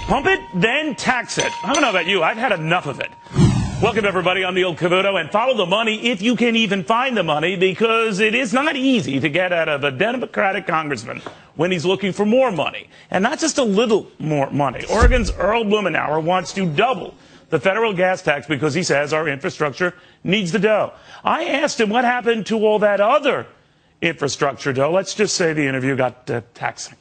Pump it, then tax it. I don't know about you. I've had enough of it. Welcome, everybody. I'm Neil Cavuto, and follow the money if you can even find the money, because it is not easy to get out of a Democratic congressman when he's looking for more money, and not just a little more money. Oregon's Earl Blumenauer wants to double the federal gas tax because he says our infrastructure needs the dough. I asked him what happened to all that other infrastructure dough. Let's just say the interview got taxing.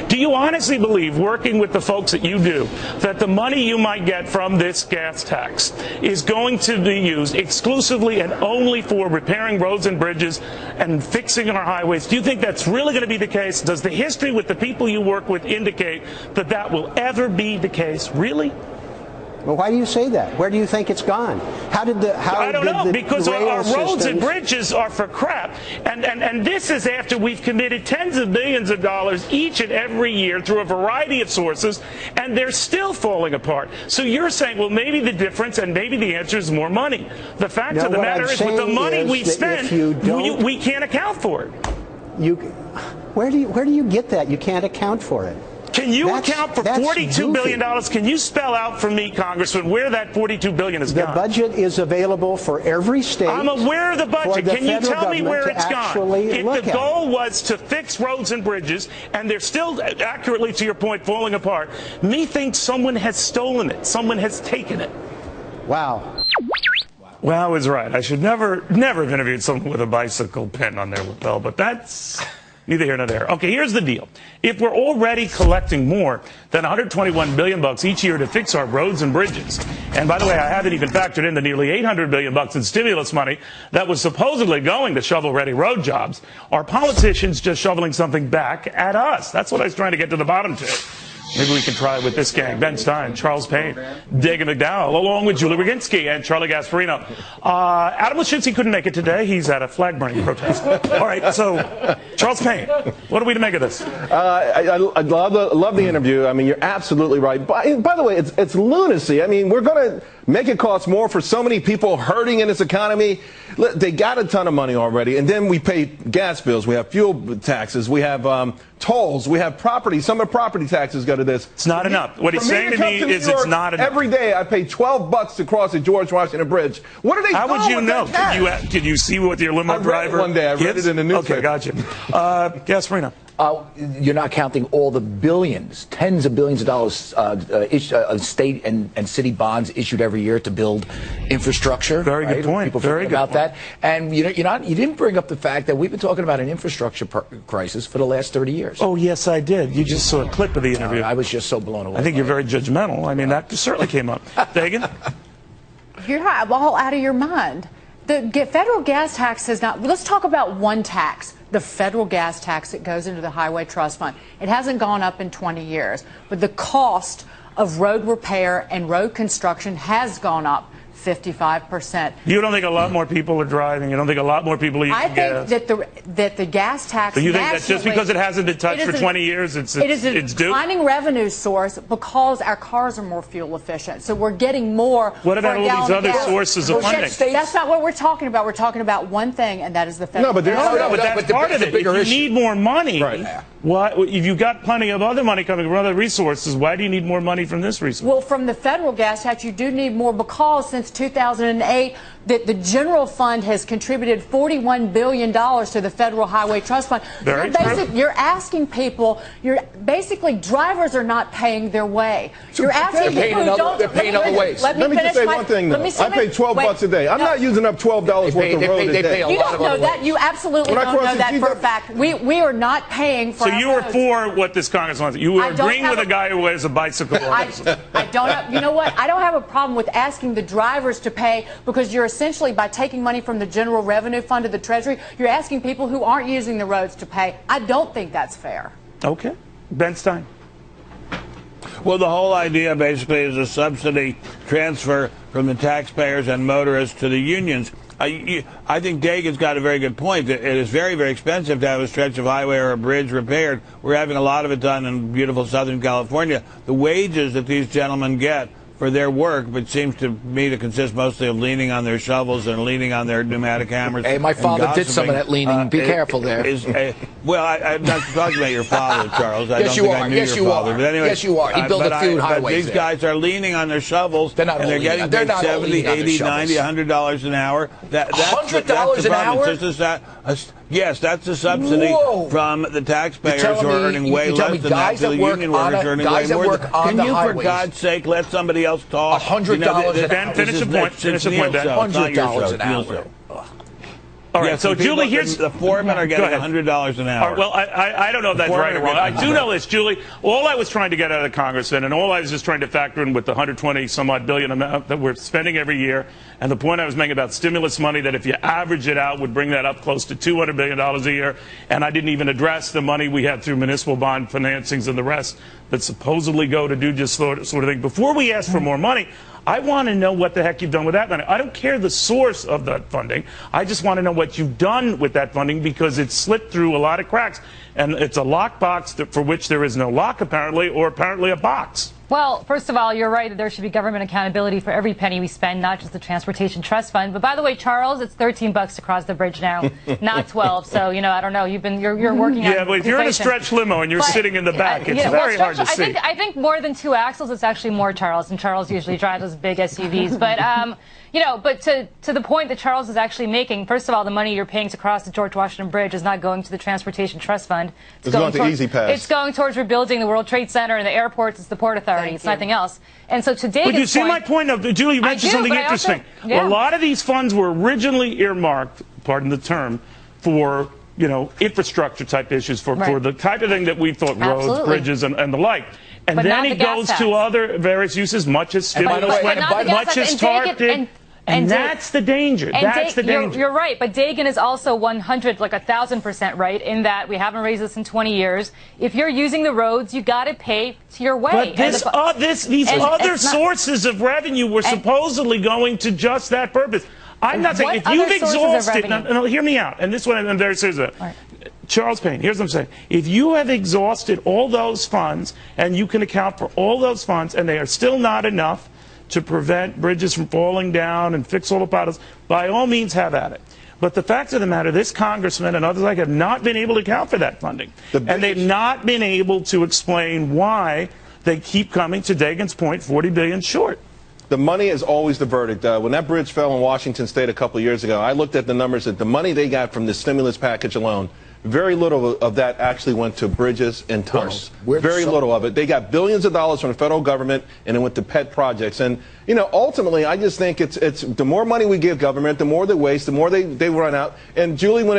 Do you honestly believe, working with the folks that you do, that the money you might get from this gas tax is going to be used exclusively and only for repairing roads and bridges and fixing our highways? Do you think that's really going to be the case? Does the history with the people you work with indicate that that will ever be the case? Really? Well, why do you say that? Where do you think it's gone? I don't know, because our roads and bridges are for crap. And this is after we've committed tens of billions of dollars each and every year through a variety of sources, and they're still falling apart. So you're saying, well, maybe the difference and maybe the answer is more money. The fact of the matter is, with the money we spend, we can't account for it. Where do you get that? You can't account for it. Can you account for $42 billion? Can you spell out for me, Congressman, where that $42 billion is gone? The budget is available for every state. I'm aware of the budget. Can you tell me where it's gone? If the goal was to fix roads and bridges, and they're still, accurately to your point, falling apart, methinks someone has stolen it. Someone has taken it. Wow. Wow is right. I should never have interviewed someone with a bicycle pin on their lapel, but that's neither here nor there. Okay, here's the deal. If we're already collecting more than $121 billion each year to fix our roads and bridges, and by the way, I haven't even factored in the nearly $800 billion in stimulus money that was supposedly going to shovel-ready road jobs, are politicians just shoveling something back at us? That's what I was trying to get to the bottom to. Maybe we can try with this gang: Ben Stein, Charles Payne, Dagan McDowell, along with Julie Roginski and Charlie Gasparino. Adam Leszczynski couldn't make it today. He's at a flag-burning protest. All right, so Charles Payne, what are we to make of this? I love the interview. I mean, you're absolutely right. By the way, it's lunacy. I mean, we're going to make it cost more for so many people hurting in this economy. They got a ton of money already, and then we pay gas bills. We have fuel taxes. We have tolls. We have property. Some of the property taxes go to this. It's not enough. What he's saying to me is it's not enough. Every day I pay $12 to cross the George Washington Bridge. What are they doing? How would you know? Did you see what your limo driver? One day I read it in the newspaper. Okay, gotcha. Gasparino. You're not counting all the billions, tens of billions of dollars state and city bonds issued every year to build infrastructure. Very good point. People forget about that. And you didn't bring up the fact that we've been talking about an infrastructure crisis for the last 30 years. Oh, yes, I did. You just saw a clip of the interview. I was just so blown away. I think you're very judgmental. I mean, that certainly came up. Dagan? You're all out of your mind. The federal gas tax is not. Let's talk about one tax, the federal gas tax that goes into the Highway Trust Fund. It hasn't gone up in 20 years, but the cost of road repair and road construction has gone up 55%. You don't think a lot more people are driving? You don't think a lot more people are using gas? I think that the gas tax. So you think that just because it hasn't been touched for 20 years, it's it is a due? declining revenue source because our cars are more fuel efficient. So we're getting more. What about all these other sources of funding? That's not what we're talking about. We're talking about one thing, and that is the federal. But that's part of it. If you need more money, if you've got plenty of other money coming from other resources, why do you need more money from this resource? Well, from the federal gas tax, you do need more because since 2008, that the general fund has contributed $41 billion to the Federal Highway Trust Fund. You're asking people, basically drivers are not paying their way. You're asking people who don't. They're paying other ways. Let me just say one thing, though. I pay $12 a day. I'm not using up $12 worth of road a day. You don't know that. You absolutely don't know that for a fact. We are not paying for. So you were for what this Congress wants. You were agreeing with a guy who wears a bicycle. I don't. You know what? I don't have a problem with asking the drivers to pay, because you're essentially, by taking money from the general revenue fund to the Treasury, you're asking people who aren't using the roads to pay. I don't think that's fair. Okay. Ben Stein. Well, the whole idea basically is a subsidy transfer from the taxpayers and motorists to the unions. I think Dagan's got a very good point. It is very, very expensive to have a stretch of highway or a bridge repaired. We're having a lot of it done in beautiful Southern California. The wages that these gentlemen get for their work, but seems to me to consist mostly of leaning on their shovels and leaning on their pneumatic hammers. Hey, my father did some of that leaning. Be careful there. Well, I'm not talking about your father, Charles. I Yes, don't you think are. I knew Yes, your you father. are. But anyway, Yes, you are. He built a few highways But these there. guys are leaning on their shovels. They're not and all they're getting leaning. They're paid not all 70, leaning on their 80, shovels. 90, $100 an hour. That's $100 the an problem. hour? It's just yes, that's a subsidy Whoa. from the taxpayers You're telling who are me- earning you're way telling less me than guys that. that The work union on workers a- are earning guys way that more. work on Can the you, for highways. God's sake, let somebody else talk? $100 an Ben, hour. finish the point. Finish the point, Ben. $100 an hour. All right, Yes, so the people- Julie, here's the foremen are getting Go ahead. $100 an All hour. right, well, I don't know if that's right or wrong. I do know this, Julie. All I was trying to get out of the Congressman, and all I was just trying to factor in with the 120 some odd billion amount that we're spending every year, and the point I was making about stimulus money that if you average it out would bring that up close to $200 billion a year, and I didn't even address the money we had through municipal bond financings and the rest that supposedly go to do just sort of thing. Before we ask for more money, I want to know what the heck you've done with that money. I don't care the source of that funding. I just want to know what you've done with that funding because it's slipped through a lot of cracks. And it's a lockbox for which there is no lock, apparently, or apparently a box. Well, first of all, you're right that there should be government accountability for every penny we spend, not just the Transportation Trust Fund. But by the way, Charles, it's $13 to cross the bridge now, not 12. So, I don't know. You're working on Yeah, but if you're in a inflation. stretch limo and you're sitting in the back, it's very hard to see. I think more than 2 axles, it's actually more, Charles. And Charles usually drives those big SUVs. But, but to the point that Charles is actually making, first of all, the money you're paying to cross the George Washington Bridge is not going to the Transportation Trust Fund. It's going to Easy Pass. It's going towards rebuilding the World Trade Center and the airports. It's the Port Authority. It's nothing else. And so to Dagan's But you see point, my point, of Julie, you mentioned something but I also- interesting. yeah. A lot of these funds were originally earmarked, pardon the term, for infrastructure type issues, for the type of thing that we thought roads, Absolutely. bridges, and the like. And But then not it the gas goes tax. to other various uses, much as stimulus, but not the gas much tax. as And TARP Dagan- did. And that's the danger. That's the danger. You're right, but Dagan is also 1,000% right in that we haven't raised this in 20 years. If you're using the roads, you got to pay to your way. But these other sources of revenue were supposedly going to just that purpose. I'm not saying if you've exhausted. No, hear me out. And this one I'm very serious about. Right. Charles Payne, here's what I'm saying. If you have exhausted all those funds and you can account for all those funds and they are still not enough to prevent bridges from falling down and fix all the potholes, by all means have at it. But the fact of the matter, this congressman and others like have not been able to account for that funding. And they've not been able to explain why they keep coming, to Dagan's point, $40 billion short. The money is always the verdict. When that bridge fell in Washington State a couple of years ago, I looked at the numbers that the money they got from the stimulus package alone, very little of that actually went to bridges and tunnels. Very little of it. They got billions of dollars from the federal government, and it went to pet projects. And, ultimately, I just think it's the more money we give government, the more they waste, the more they run out. And, Julie, when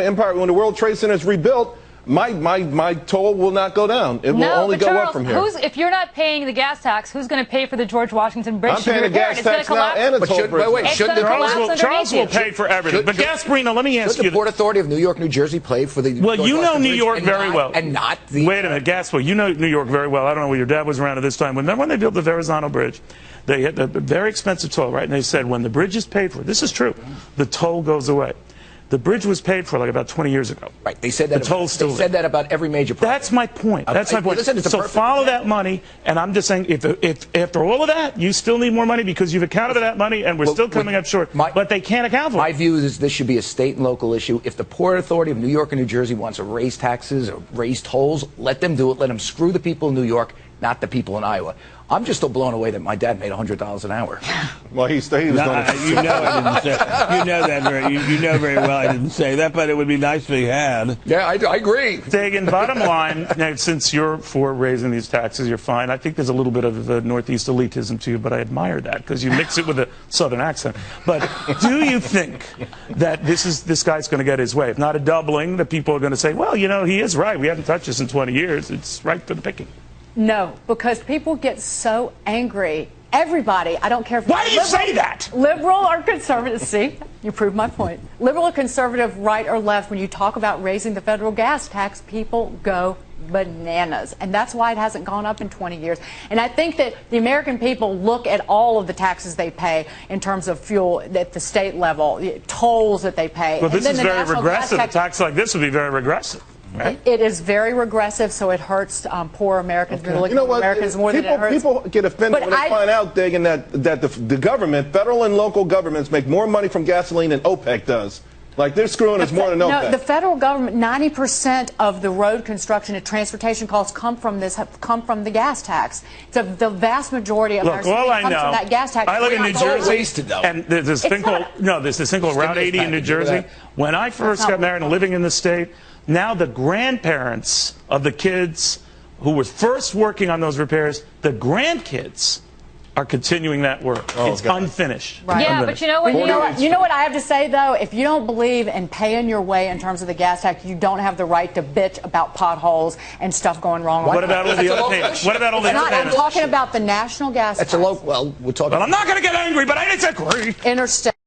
the World Trade Center is rebuilt, my toll will not go down. It will only go up from here. If you're not paying the gas tax, who's going to pay for the George Washington Bridge? I'm paying the gas tax now and a toll bridge. Charles will pay for everything. But Gasparino, let me ask you. Should the Port Authority of New York, New Jersey play for the Well, George you know Washington New Bridge York very well. And not the... Wait a minute, Gaspar, you know New York very well. I don't know where your dad was around at this time. Remember when they built the Verrazano Bridge? They had the very expensive toll, right? And they said when the bridge is paid for, this is true, the toll goes away. The bridge was paid for like about 20 years ago. Right. They said that. The toll's still they said that about every major project. That's my point. That's my point. Listen, so follow that money, and I'm just saying, if after all of that, you still need more money because you've accounted for that money, and we're still coming up short. But they can't account for it. My view is this should be a state and local issue. If the Port Authority of New York and New Jersey wants to raise taxes or raise tolls, let them do it. Let them screw the people in New York, not the people in Iowa. I'm just still blown away that my dad made $100 an hour. Well, he was going to. I didn't say. You know that you know very well I didn't say that, but it would be nice if he had. Yeah, I agree. Dagan, bottom line, now, since you're for raising these taxes, you're fine. I think there's a little bit of a Northeast elitism to you, but I admire that because you mix it with a Southern accent. But do you think that this guy's going to get his way? If not a doubling, the people are going to say, well, he is right. We haven't touched this in 20 years. It's right for the picking. No, because people get so angry. Everybody, I don't care if Why do you say that? Liberal or conservative. See, you proved my point. Liberal or conservative, right or left, when you talk about raising the federal gas tax, people go bananas. And that's why it hasn't gone up in 20 years. And I think that the American people look at all of the taxes they pay in terms of fuel at the state level, tolls that they pay. Well, and this then is the very national gas regressive. A tax. tax like this would be very regressive. right? It is very regressive, so it hurts poor Americans, middle You know what? Americans more than it hurts. People get offended But when they find out, Dagan, that the government, federal and local governments, make more money from gasoline than OPEC does. Like, they're screwing us more than OPEC. No, the federal government, 90% of the road construction and transportation costs come from the gas tax. The vast majority of our Look, all I comes know, from that gas tax. I live in New Jersey, wasted, though. and there's this thing called there's this thing called Route 80 in New Jersey. When I first got married and living in the state, now the grandparents of the kids who were first working on those repairs, the grandkids are continuing that work. It's unfinished. Right. Yeah, Unfinished. but You know what I have to say, though? If you don't believe in paying your way in terms of the gas tax, you don't have the right to bitch about potholes and stuff going wrong. What about all the other payments? What about all the other I'm payments? talking about the national gas tax. Well, we're talking. Well, I'm not going to get angry, but I disagree. Interstate.